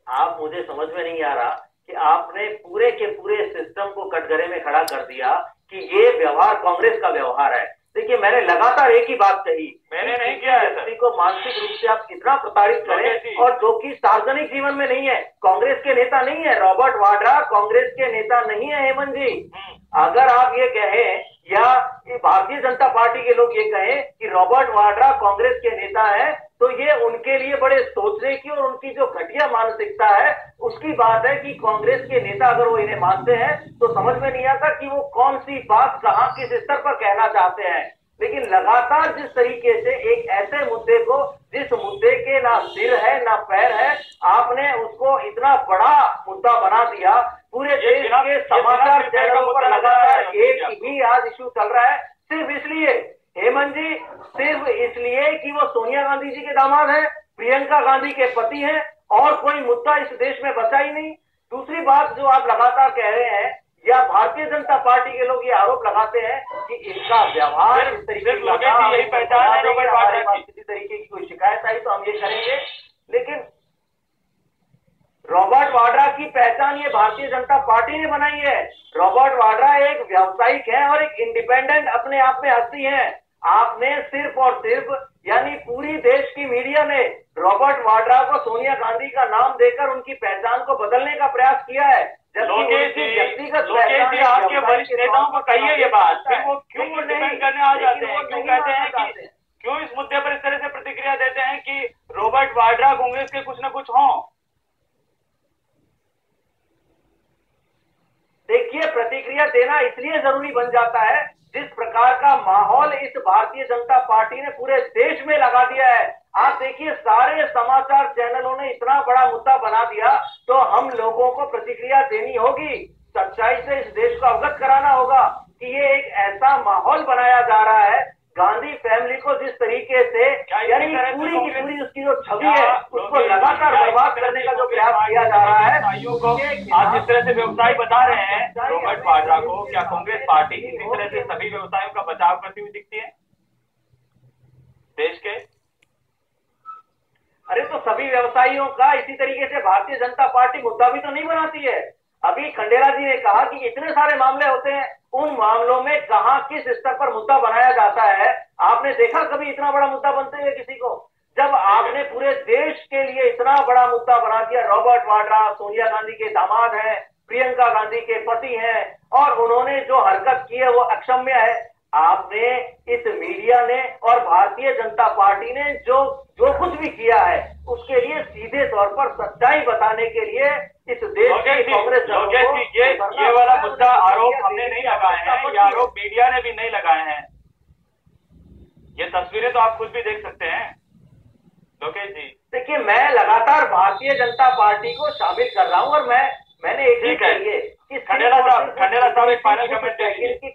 आप मुझे समझ में नहीं आ रहा कि आपने पूरे के पूरे सिस्टम को कटघरे में खड़ा कर दिया कि ये व्यवहार कांग्रेस का व्यवहार है। देखिए, मैंने लगातार एक ही बात कही, मैंने नहीं किया है व्यक्ति को मानसिक रूप से आप कितना प्रताड़ित करें, और जो कि सार्वजनिक जीवन में नहीं है, कांग्रेस के नेता नहीं है। रॉबर्ट वाड्रा कांग्रेस के नेता नहीं है हेमंत जी। अगर आप ये कहें या भारतीय जनता पार्टी के लोग ये कहें कि रॉबर्ट वाड्रा कांग्रेस के नेता है, तो ये उनके लिए बड़े सोचने की और उनकी जो घटिया मानसिकता है उसकी बात है कि कांग्रेस के नेता अगर वो इन्हें मानते हैं तो समझ में नहीं आता कि वो कौन सी बात कहां किस स्तर पर कहना चाहते हैं। लेकिन लगातार जिस तरीके से एक ऐसे मुद्दे को, जिस मुद्दे के ना सिर है ना पैर है, आपने उसको इतना बड़ा मुद्दा बना दिया। पूरे देश के समाचार चैनलों पर लगातार एक ही आज इश्यू चल रहा है, सिर्फ इसलिए हेमंत जी, सिर्फ इसलिए कि वो सोनिया गांधी जी के दामाद हैं, प्रियंका गांधी के पति हैं, और कोई मुद्दा इस देश में बचा ही नहीं। दूसरी बात जो आप लगातार कह रहे हैं, या भारतीय जनता पार्टी के लोग ये आरोप लगाते हैं कि इनका व्यवहार इस तरीके का, यही पहचान है रॉबर्ट वाड्रा की। किसी तरीके की कोई शिकायत आई तो हम ये करेंगे, लेकिन रॉबर्ट वाड्रा की पहचान ये भारतीय जनता पार्टी ने बनाई है। रॉबर्ट वाड्रा एक व्यावसायिक है और एक इंडिपेंडेंट अपने आप में हस्ती है। आपने सिर्फ और सिर्फ, यानी पूरी देश की मीडिया ने रॉबर्ट वाड्रा को सोनिया गांधी का नाम देकर उनकी पहचान को बदलने का प्रयास किया है। लोकेश जी, आपके वरिष्ठ नेताओं को कहिए ये बात, फिर वो क्यों डिफेंड करने आ जाते हैं, क्यों कहते हैं कि, क्यों इस मुद्दे पर इस तरह से प्रतिक्रिया देते हैं कि रॉबर्ट वाड्रा कांग्रेस के कुछ न कुछ हों? देखिए, प्रतिक्रिया देना इसलिए जरूरी बन जाता है जिस प्रकार का माहौल इस भारतीय जनता पार्टी ने पूरे देश में लगा दिया है। आप देखिए, सारे समाचार चैनलों ने इतना बड़ा मुद्दा बना दिया, तो हम लोगों को प्रतिक्रिया देनी होगी, सच्चाई से इस देश को अवगत कराना होगा कि ये एक ऐसा माहौल बनाया जा रहा है। गांधी फैमिली को जिस तरीके से, यानी पूरी की पूरी उसकी जो छवि है उसको लगातार बर्बाद करने का जो प्रयास किया जा रहा है, आज जिस तरह से व्यवसाय बता रहे हैं रॉबर्ट वाड्रा को, क्या कांग्रेस पार्टी इसी तरह से सभी व्यवसायों का बचाव करती हुई दिखती है देश के? अरे तो सभी व्यवसायियों का इसी तरीके से भारतीय जनता पार्टी मुद्दा भी तो नहीं बनाती है। अभी खंडेला जी ने कहा कि इतने सारे मामले होते हैं, उन मामलों में कहां किस स्तर पर मुद्दा बनाया जाता है? आपने देखा कभी इतना बड़ा मुद्दा बनते हुए किसी को? जब आपने पूरे देश के लिए इतना बड़ा मुद्दा बना दिया, रॉबर्ट वाड्रा सोनिया गांधी के दामाद हैं, प्रियंका गांधी के पति हैं, और उन्होंने जो हरकत की है वो अक्षम्य है। आपने, इस मीडिया ने और भारतीय जनता पार्टी ने जो कुछ भी किया है उसके लिए सीधे तौर पर सच्चाई बताने के लिए इस देश के कांग्रेस ये वाला मुद्दा आरोप हमने नहीं लगाए हैं, ये आरोप मीडिया ने भी नहीं लगाए हैं। ये तस्वीरें तो आप खुद भी देख सकते हैं लोकेश जी। देखिए, मैं लगातार भारतीय जनता पार्टी को शामिल कर रहा हूं, और मैंने एक ही कहिए कि खंडेला साहब एक फाइनल कमेंट की